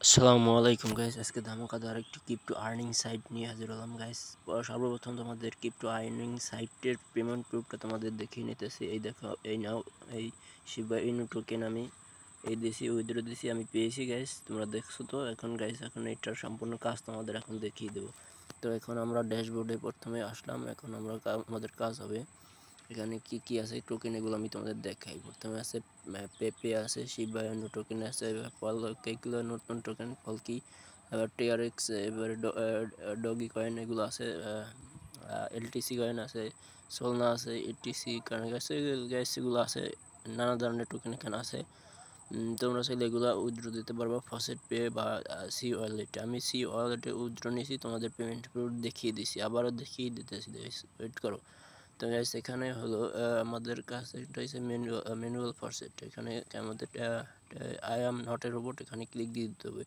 আসসালামু আলাইকুম গাইস, আজকে ধামাকাদার একটি ক্রিপ্টো আর্নিং সাইট নিয়ে হাজির হলাম গাইস। সর্বপ্রথম তোমাদের ক্রিপ্টো আর্নিং সাইটের পেমেন্ট প্রুফটা তোমাদের দেখিয়ে নিতেছি। এই দেখো, এই নাও, এই শিবা ইনু টোকেন আমি এই দিছি, উইথড্র দিছি, আমি পেয়েছি গাইস। তোমরা দেখছো তো। এখন গাইস, এখন এটার সম্পূর্ণ কাজ তোমাদের এখন দেখিয়ে দেবো। তো এখন আমরা ড্যাশবোর্ডে প্রথমে আসলাম। এখন আমরা আমাদের কাজ হবে এখানে কি কি আছে টোকেন, এগুলো আমি তোমাদের দেখাই। প্রথমে আছে পেপে আছে, শিবা ইনু টোকেন আছে, ফল কেকগুলো নতুন টোকেন ফলকি, এবার টিআরএক্স, এবার ডগি কয়েন এগুলো আছে, এলটিসি কয়েন আছে, সোলনা আছে, এটিসি কয়েন আছে, গ্যাস এগুলো আছে, নানা ধরনের টোকেন এখানে আছে। তোমরা চাইলে এগুলো উইথড্র দিতে পারবা ফসেট পে বা সি ওয়ালেটে। আমি সি ওয়ালেটে উইথড্র নিয়েছি, তোমাদের পেমেন্ট দেখিয়ে দিছি, আবারও দেখিয়ে দিতেছি, ওয়েট করো। তো গাইস, এখানে হলো আমাদের কাছে এটা হচ্ছে ম্যানুয়াল ফরসেট। এখানে আমাদের I am not a robot, এখানে ক্লিক দিয়ে দিতে হবে।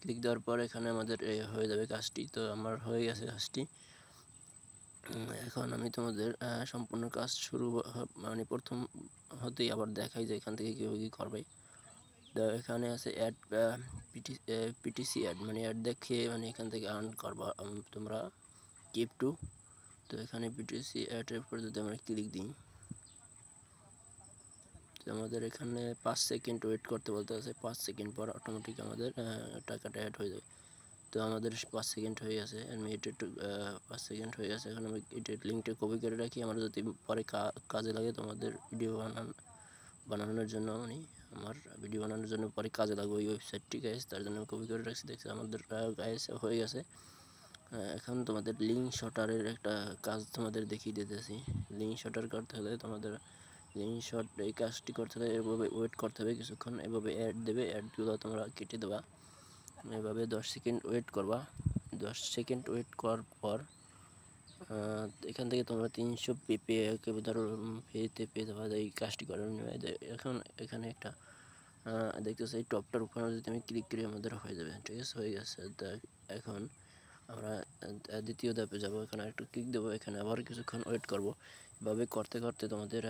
ক্লিক দেওয়ার পর এখানে আমাদের হয়ে যাবে কাজটি। তো আমার হয়ে গেছে কাজটি। এখন আমি তোমাদের সম্পূর্ণ কাজ শুরু মানে প্রথম হতেই আবার দেখাই যে এখান থেকে কীভাবে কী করবে। তো এখানে আছে অ্যাড, পিটিসি অ্যাড, মানে অ্যাড দেখে মানে এখান থেকে আর্ন করবা তোমরা ক্রিপ্টো। তো এখানে পিটিসি অ্যাডের উপর যদি আমরা ক্লিক দিই, আমাদের এখানে 5 সেকেন্ড ওয়েট করতে বলতে আছে। 5 সেকেন্ড পর অটোমেটিক আমাদের টাকাটা অ্যাড হয়ে যাবে। তো আমাদের 5 সেকেন্ড হয়ে গেছে, আমি এটা একটু 5 সেকেন্ড হয়ে গেছে। এখন আমি এটা লিঙ্কটা কপি করে রাখি, আমার যদি পরে কাজে লাগে, তোমাদের ভিডিও বানানোর জন্য, মানে আমার ভিডিও বানানোর জন্য পরে কাজে লাগবে ওই ওয়েবসাইটটি গাইস, তার জন্য আমি কপি করে রাখছি। দেখছি আমাদের গাইস হয়ে গেছে। এখন তোমাদের লিঙ্ক শটারের একটা কাজ তোমাদের দেখিয়ে দিতেছি। লিঙ্ক শটার করতে হলে তোমাদের লিঙ্ক শট এই কাজটি করতে হলে এভাবে ওয়েট করতে হবে কিছুক্ষণ। এভাবে অ্যাড দেবে, অ্যাডগুলো তোমরা কেটে দেবা। এভাবে 10 সেকেন্ড ওয়েট করবা। 10 সেকেন্ড ওয়েট করার পর এখান থেকে তোমরা 300 পেপে ধরো পেতে পেয়ে যাবা এই কাজটি করার। এখন এখানে একটা দেখতেছো এই টপটার উপরে যদি আমি ক্লিক করি, আমাদের হয়ে যাবে। ঠিক আছে, হয়ে গেছে। এখন আমরা দ্বিতীয় ধাপে যাব। এখানে একটু ক্লিক দেবো, এখানে আবার কিছুক্ষণ ওয়েট করব। এভাবে করতে করতে তোমাদের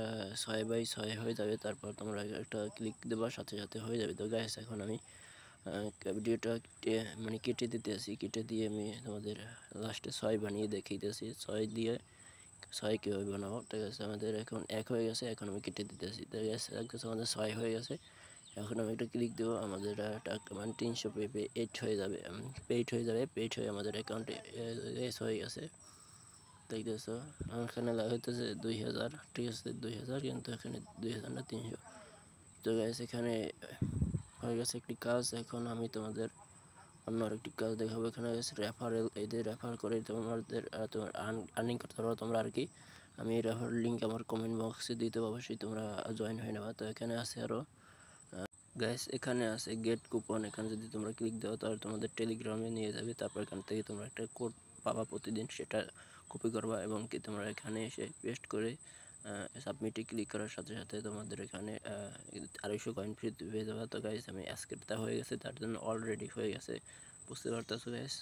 6/6 হয়ে যাবে। তারপর তোমরা একটা ক্লিক দেবার সাথে সাথে হয়ে যাবে। তো গাইস, এখন আমি ভিডিওটা মানে কেটে দিতে আসি। কেটে দিয়ে আমি তোমাদের লাস্টে 6 বানিয়ে দেখিয়েতেছি। 6 দিয়ে 6 কীভাবে বানাবো। ঠিক আছে, আমাদের এখন 1 হয়ে গেছে। এখন আমি কেটে দিতেছি। তো গ্যাস দেখতেছি আমাদের 6 হয়ে গেছে। এখন আমি একটা ক্লিক দেবো, আমাদের টাকা মানে 300 পেপে 8 হয়ে যাবে, পেইড হয়ে যাবে। পেইড হয়ে আমাদের অ্যাকাউন্টে হয়ে গেছে। দেখতেছো আমার এখানে হইতেছে 2000। ঠিক আছে, 2000, কিন্তু এখানে 2000 না 300। তো গ্যাস, এখানে হয়ে গেছে একটি কাজ। এখন আমি তোমাদের অন্য আরেকটি কাজ দেখাবো। এখানে রেফারেল, এদের রেফার করে তোমাদের তোমার আর্নিং করতে পারো তোমরা আর কি। আমি এই রেফার লিঙ্ক আমার কমেন্ট বক্সে দিতে, অবশ্যই তোমরা জয়েন হয়ে নেবা। তো এখানে আছে আরও গাইস, এখানে আছে গেট কুপন। এখানে যদি তোমরা ক্লিক দাও, তাহলে তোমাদের টেলিগ্রামে নিয়ে যাবে। তারপর এখান থেকে তোমরা একটা কোড পাবা প্রতিদিন, সেটা কপি করবা এবং কি তোমরা এখানে এসে পেস্ট করে সাবমিটে ক্লিক করার সাথে সাথে তোমাদের এখানে 250 কয়েন ফ্রি পেয়ে যাবে। তো গাইস, আমি আজকেরটা হয়ে গেছে, তার জন্য অলরেডি হয়ে গেছে, বুঝতে পারতেছো গাইস।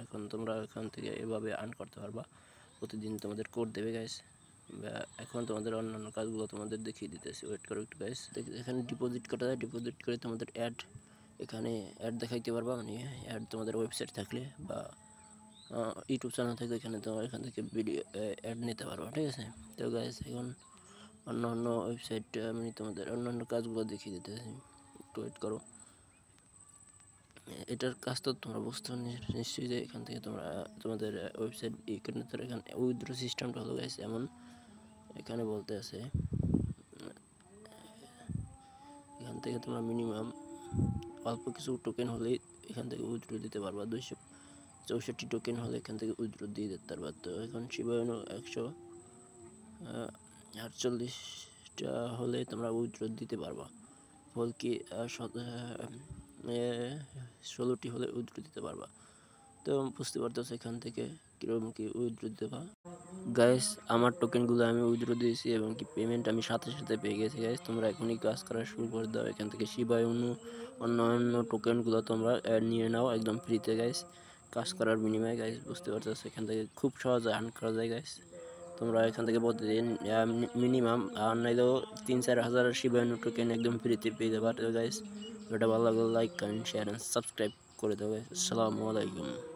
এখন তোমরা এখান থেকে এভাবে আর্ন করতে পারবা। প্রতিদিন তোমাদের কোড দেবে গাইস। এখন তোমাদের অন্যান্য কাজগুলো তোমাদের দেখিয়ে দিতেছি, ওয়েট করো একটু গাইস। এখানে ডিপোজিট করা যায়, ডিপোজিট করে তোমাদের অ্যাড, এখানে অ্যাড দেখাইতে পারবা, মানে অ্যাড তোমাদের ওয়েবসাইট থাকলে বা ইউটিউব চ্যানেল থাকলে এখানে তোমরা এখান থেকে ভিডিও অ্যাড নিতে পারবা। ঠিক আছে। তো গাইস, এখন অন্য ওয়েবসাইট আমি তোমাদের অন্যান্য কাজগুলো দেখিয়ে দিতেছি, একটু ওয়েট করো। এটার কাজ তো তোমরা বুঝতে নিশ্চয়ই যে এখান থেকে তোমরা তোমাদের ওয়েবসাইট এখানে উইথড্র সিস্টেমটা হলো গাইস এমন। এখানে বলতে আছে এখান থেকে তোমরা মিনিমাম অল্প কিছু টোকেন হলেই এখান থেকে উইথড্র দিতে পারবা। 264 টোকেন হলে এখান থেকে উইথড্র দিয়ে দিতে পারবা। তো এখন শিবায়নু 148টা হলে তোমরা উইথড্র দিতে পারবা। ফলকি 16টি হলে উইথড্র দিতে পারবা। তো বুঝতে পারতেছো এখান থেকে কীরকম কি উইথড্র দিতে পারবা। গাইস, আমার টোকেনগুলো আমি উইথড্র দিয়েছি এবং কি পেমেন্ট আমি সাথে সাথে পেয়ে গেছি গাইস। তোমরা এখনই কাজ করা শুরু করে দাও। এখান থেকে শিবায়নু অন্যান্য টোকেনগুলো তোমরা নিয়ে নাও একদম ফ্রিতে গাইস, কাজ করার বিনিময়ে গাইস। বুঝতে পারতেছো এখান থেকে খুব সহজে আর্ন করা যায় গাইস। তোমরা এখান থেকে প্রতিদিন মিনিমাম নাইলেও 3-4 হাজার শিবায়নু টোকেন একদম ফ্রিতে পেয়ে যাবে। গাইস, ভিডিওটা ভালো লাগলে like, comment, share and subscribe. করে দেবে। আসসালামু আলাইকুম।